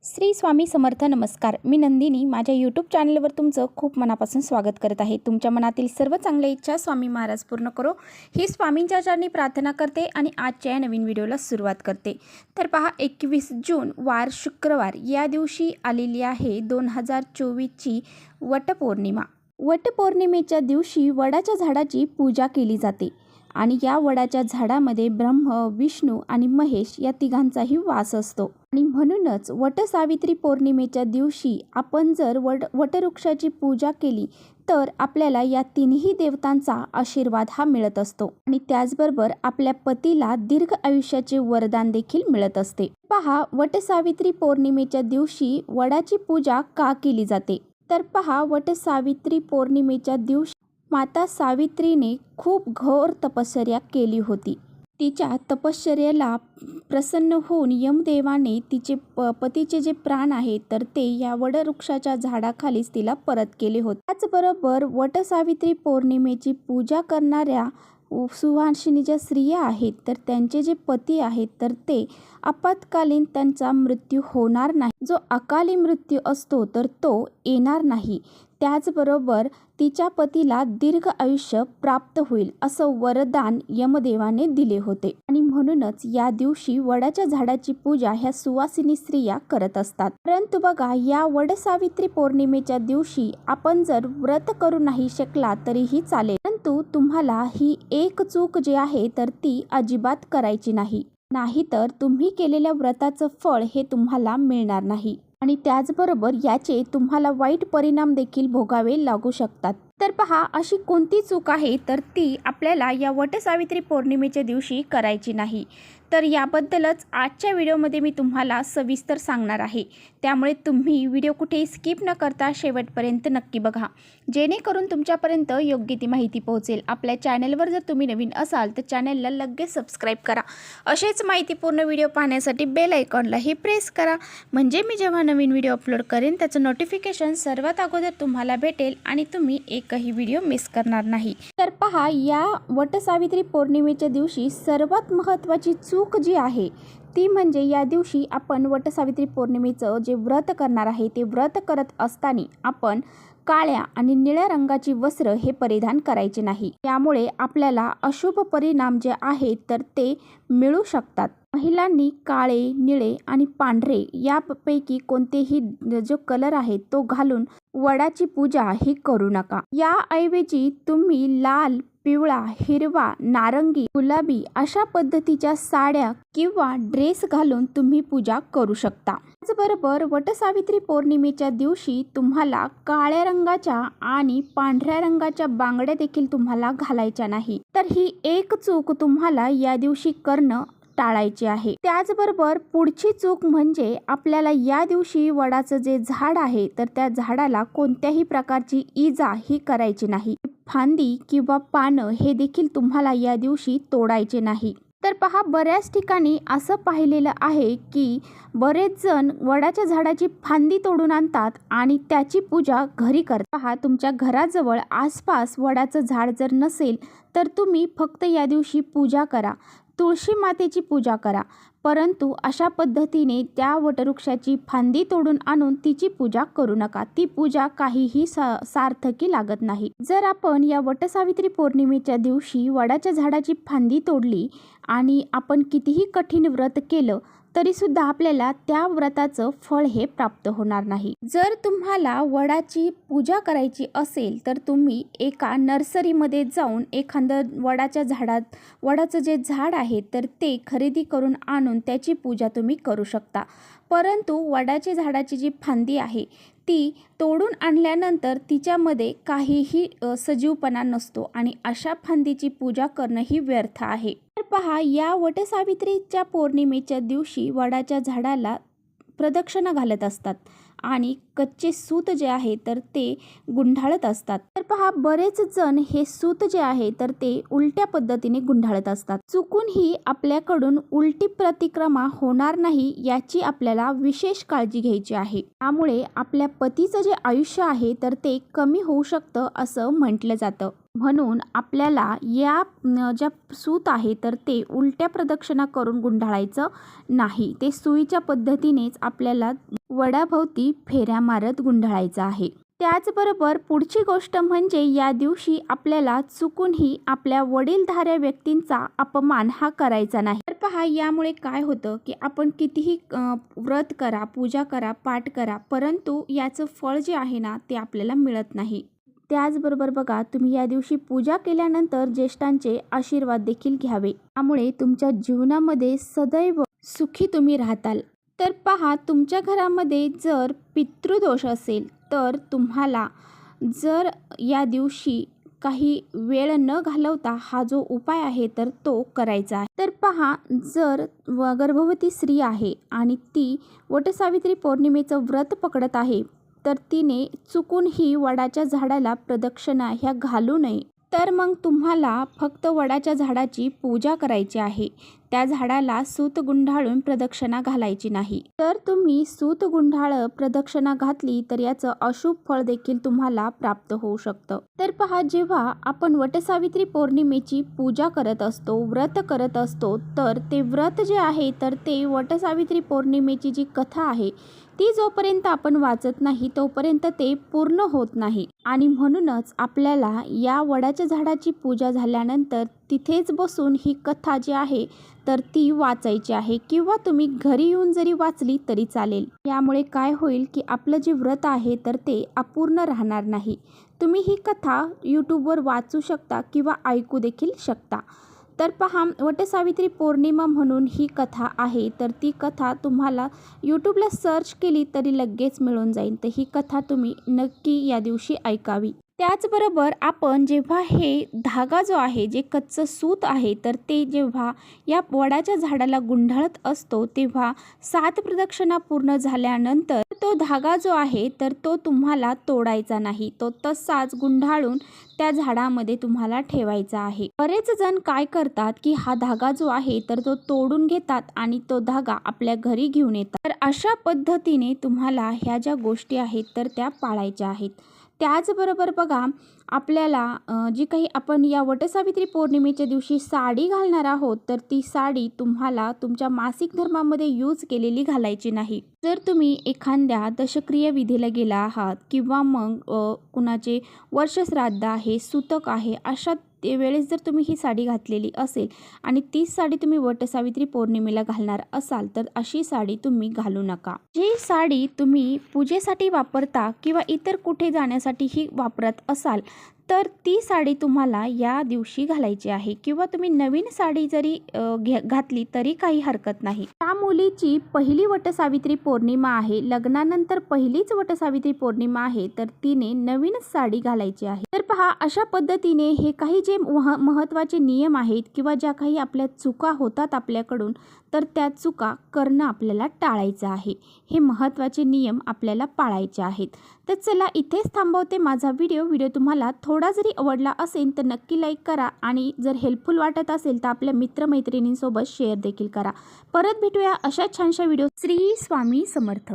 श्री स्वामी समर्थ. नमस्कार. मी नंदिनी माझ्या यूट्यूब चॅनलवर तुमचं खूप मनापासून स्वागत करत आहे. तुमच्या मनातील सर्व चांगल्या इच्छा स्वामी महाराज पूर्ण करो ही स्वामींच्या चरणी प्रार्थना करते आणि आजच्या या नवीन व्हिडिओला सुरुवात करते. तर पहा, 21 जून वार शुक्रवार या दिवशी आलेली आहे 2024ची वटपौर्णिमा. वटपौर्णिमेच्या दिवशी वडाच्या झाडाची पूजा केली जाते आणि या वडाच्या झाडामध्ये ब्रह्म, विष्णू आणि महेश या तिघांचाही वास असतो. आणि म्हणूनच वटसावित्री पौर्णिमेच्या दिवशी आपण जर वटवृक्षाची पूजा केली तर आपल्याला या तिन्ही देवतांचा आशीर्वाद हा मिळत असतो आणि त्याचबरोबर आपल्या पतीला दीर्घ आयुष्याचे वरदान देखील मिळत असते. पहा, वटसावित्री पौर्णिमेच्या दिवशी वडाची पूजा का केली जाते? तर पहा, वटसावित्री पौर्णिमेच्या दिवशी माता सावित्रीने खूप घोर तपश्चर्या केली होती. तिच्या तपश्चर्येला प्रसन्न होऊन यमदेवाने तिचे पतीचे जे प्राण आहेत तर ते या वडवृक्षाच्या झाडाखालीच तिला परत केले होते. त्याचबरोबर वटसावित्री पौर्णिमेची पूजा करणाऱ्या सुवासिनी ज्या स्त्रिया आहेत तर त्यांचे जे पती आहेत तर ते आपत्कालीन त्यांचा मृत्यू होणार नाही. जो अकाली मृत्यू असतो तर तो येणार नाही. त्याचबरोबर तिच्या पतीला दीर्घ आयुष्य प्राप्त होईल असं वरदान यमदेवाने दिले होते आणि म्हणूनच या दिवशी वडाच्या झाडाची पूजा ह्या सुवासिनी स्त्रिया करत असतात. परंतु बघा, या वडसावित्री पौर्णिमेच्या दिवशी आपण जर व्रत करू नाही शकला तरीही चालेल, परंतु तुम्हाला ही एक चूक जी आहे तर ती अजिबात करायची नाही. नाहीतर तुम्ही केलेल्या व्रताचं फळ हे तुम्हाला मिळणार नाही आणि त्याचबरोबर याचे तुम्हाला वाईट परिणाम देखील भोगावे लागू शकतात. तर पहा, अशी कोणती चूक आहे तर ती आपल्याला या वटसावित्री पौर्णिमेच्या दिवशी करायची नाही. तर याबद्दलच आजच्या व्हिडिओमध्ये मी तुम्हाला सविस्तर सांगणार आहे. त्यामुळे तुम्ही व्हिडिओ कुठेही स्किप न करता शेवटपर्यंत नक्की बघा, जेणेकरून तुमच्यापर्यंत योग्य ती माहिती पोहोचेल. आपल्या चॅनलवर जर तुम्ही नवीन असाल तर चॅनलला लगेच सबस्क्राईब करा. असेच माहितीपूर्ण व्हिडिओ पाहण्यासाठी बेल आयकॉनलाही प्रेस करा, म्हणजे मी जेव्हा नवीन व्हिडिओ अपलोड करेन त्याचं नोटिफिकेशन सर्वात अगोदर तुम्हाला भेटेल आणि तुम्ही एकही व्हिडिओ मिस करणार नाही. तर पहा, या वटसावित्री पौर्णिमेच्या दिवशी सर्वात महत्त्वाची चूक जी आहे ती म्हणजे या दिवशी आपण वटसावित्री पौर्णिमेचं जे व्रत करणार आहे ते व्रत करत असताना आपण काळ्या आणि निळ्या रंगाची वस्त्र हे परिधान करायचे नाही. त्यामुळे आपल्याला अशुभ परिणाम जे आहेत तर ते मिळू शकतात. महिलांनी काळे, निळे आणि पांढरे यापैकी कोणतेही जो कलर आहे तो घालून वडाची पूजा ही करू नका. याऐवजी तुम्ही लाल, पिवळा, हिरवा, नारंगी, गुलाबी अशा पद्धतीच्या साड्या किंवा ड्रेस घालून तुम्ही पूजा करू शकता. त्याचबरोबर वटसावित्री पौर्णिमेच्या दिवशी तुम्हाला काळ्या रंगाच्या आणि पांढऱ्या रंगाच्या बांगड्या देखील तुम्हाला घालायच्या नाही. तर ही एक चूक तुम्हाला या दिवशी करणं टाळायची आहे. त्याचबरोबर पुढची चूक म्हणजे आपल्याला या दिवशी वडाचं जे झाड आहे तर त्या झाडाला कोणत्याही प्रकारची इजा ही करायची नाही. फांदी किंवा पानं हे देखील तुम्हाला या दिवशी तोडायचे नाही. तर पहा, बऱ्याच ठिकाणी असं पाहिलेलं आहे की बरेच जण वडाच्या झाडाची फांदी तोडून आणतात आणि त्याची पूजा घरी करतात. पहा, तुमच्या घराजवळ आसपास वडाचं झाड जर नसेल तर तुम्ही फक्त या दिवशी पूजा करा, तुळशी मातेची पूजा करा, परंतु अशा पद्धतीने त्या वटवृक्षाची फांदी तोडून आणून तिची पूजा करू नका. ती पूजा काहीही सार्थकी लागत नाही. जर आपण या वटसावित्री पौर्णिमेच्या दिवशी वडाच्या झाडाची फांदी तोडली आणि आपण कितीही कठीण व्रत केलं तरी सुद्धा आपल्याला त्या व्रताचं फळ हे प्राप्त होणार नाही. जर तुम्हाला वडाची पूजा करायची असेल तर तुम्ही एका नर्सरीमध्ये जाऊन एखादं वडाचं जे झाड आहे तर ते खरेदी करून आणून त्याची पूजा तुम्ही करू शकता. परंतु वडाच्या झाडाची जी फांदी आहे ती तोडून आणल्यानंतर तिच्यामध्ये काहीही सजीवपणा नसतो आणि अशा फांदीची पूजा करणं ही व्यर्थ आहे. तर पहा, या वटसावित्रीच्या पौर्णिमेच्या दिवशी वडाच्या झाडाला प्रदक्षिणा घालत असतात आणि कच्चे सूत जे आहे तर ते गुंढाळत असतात. तर पहा, बरेच जण हे सूत जे आहे तर ते उलट्या पद्धतीने गुंढाळत असतात. चुकूनही आपल्याकडून उलटी प्रतिक्रमा होणार नाही याची आपल्याला विशेष काळजी घ्यायची आहे. त्यामुळे आपल्या पतीचं जे आयुष्य आहे तर ते कमी होऊ शकतं असं म्हटलं जातं. म्हणून आपल्याला या ज्या सूत आहे तर ते उलट्या प्रदक्षिणा करून गुंढाळायचं नाही. ते सुईच्या पद्धतीनेच आपल्याला वडाभोवती फेऱ्या मारत गुंडाळायचा आहे. त्याचबरोबर पुढची गोष्ट म्हणजे या दिवशी आपल्याला चुकूनही आपल्या वडीलधाऱ्या व्यक्तींचा अपमान हा करायचा नाही. तर पहा, यामुळे काय होतं की आपण कितीही व्रत करा, पूजा करा, पाठ करा, परंतु याचं फळ जे आहे ना ते आपल्याला मिळत नाही. त्याचबरोबर बघा, तुम्ही या दिवशी पूजा केल्यानंतर ज्येष्ठांचे आशीर्वाद देखील घ्यावे. त्यामुळे तुमच्या जीवनामध्ये सदैव सुखी तुम्ही राहताल. तर पहा, तुमच्या घरामध्ये जर पितृदोष असेल तर तुम्हाला जर या दिवशी काही वेळ न घालवता हा जो उपाय आहे तर तो करायचा आहे. तर पहा, जर गर्भवती स्त्री आहे आणि ती वटसावित्री पौर्णिमेचं व्रत पकडत आहे तर तिने चुकूनही वडाच्या झाडाला प्रदक्षिणा ह्या घालू नये. तर मग तुम्हाला फक्त वडाच्या झाडाची पूजा करायची आहे. त्या झाडाला सूत गुंडाळून प्रदक्षिणा घालायची नाही. तर तुम्ही सूत गुंडाळ प्रदक्षिणा घातली तर याचं अशुभ फळ देखील तुम्हाला प्राप्त होऊ शकतं. तर पहा, जेव्हा आपण वटसावित्री पौर्णिमेची पूजा करत असतो, व्रत करत असतो, तर ते व्रत जे आहे तर ते वटसावित्री पौर्णिमेची जी कथा आहे ती जोपर्यंत आपण वाचत नाही तोपर्यंत ते पूर्ण होत नाही. आणि म्हणूनच आपल्याला या वडाच्या झाडाची पूजा झाल्यानंतर तिथेच बसून ही कथा जी आहे तर ती वाचायची आहे, किंवा तुम्ही घरी येऊन जरी वाचली तरी चालेल. यामुळे काय होईल की आपलं जे व्रत आहे तर ते अपूर्ण राहणार नाही. तुम्ही ही कथा यूट्यूबवर वाचू शकता किंवा ऐकू देखील शकता. तर पहा, वटसावित्री पौर्णिमा म्हणून ही कथा आहे, तर ती कथा तुम्हाला यूट्यूबला सर्च केली तरी लगेच मिळून जाईल. तर ही कथा तुम्ही नक्की या दिवशी ऐकावी. त्याचबरोबर आपण जेव्हा हे धागा जो आहे, जे कच्चं सूत आहे, तर ते जेव्हा या वडाच्या झाडाला गुंडाळत असतो तेव्हा 7 प्रदक्षिणा पूर्ण झाल्यानंतर तो धागा जो आहे तर तो तुम्हाला तोडायचा नाही. तो तसाच गुंडाळून त्या झाडामध्ये तुम्हाला ठेवायचा आहे. बरेच जण काय करतात की हा धागा जो आहे तर तो तोडून घेतात आणि तो धागा आपल्या घरी घेऊन येतात. तर अशा पद्धतीने तुम्हाला ह्या ज्या गोष्टी आहेत तर त्या पाळायच्या आहेत. त्याचबरोबर बघा, आपल्याला जी काही आपण या वटसावित्री पौर्णिमेच्या दिवशी साडी घालणार आहोत तर ती साडी तुम्हाला तुमच्या मासिक धर्मामध्ये यूज केलेली घालायची नाही. जर तुम्ही एखाद्या दशक्रिया विधीला गेला आहात किंवा मग कुणाचे वर्षश्राद्ध आहे, सूतक आहे, अशा वेळेस जर तुम्ही ही साडी घातलेली असेल आणि तीच साडी तुम्ही वटसावित्री पौर्णिमेला घालणार असाल तर अशी साडी तुम्ही घालू नका. जी साडी तुम्ही पूजेसाठी वापरता किंवा इतर कुठे जाण्यासाठी ही वापरत असाल तर ती साडी तुम्हाला या दिवशी घालायची आहे, किंवा तुम्ही नवीन साडी जरी घातली तरी काही हरकत नाही. त्या मुलीची पहिली वटसावित्री पौर्णिमा आहे, लग्नानंतर पहिलीच वटसावित्री पौर्णिमा आहे, तर तिने नवीनच साडी घालायची आहे. तर पहा, अशा पद्धतीने हे काही जे महत्त्वाचे नियम आहेत किंवा ज्या काही आपल्या चुका होतात आपल्याकडून तर त्या चुका करणं आपल्याला टाळायचं आहे. हे महत्त्वाचे नियम आपल्याला पाळायचे आहेत. तर चला, इथेच थांबवते माझा व्हिडिओ तुम्हाला थोडा जरी आवडला असेल तर नक्की लाईक करा आणि जर हेल्पफुल वाटत असेल तर आपल्या मित्रमैत्रिणींसोबत शेअर देखील करा. परत भेटूया अशा छानशा व्हिडिओ. श्री स्वामी समर्थ.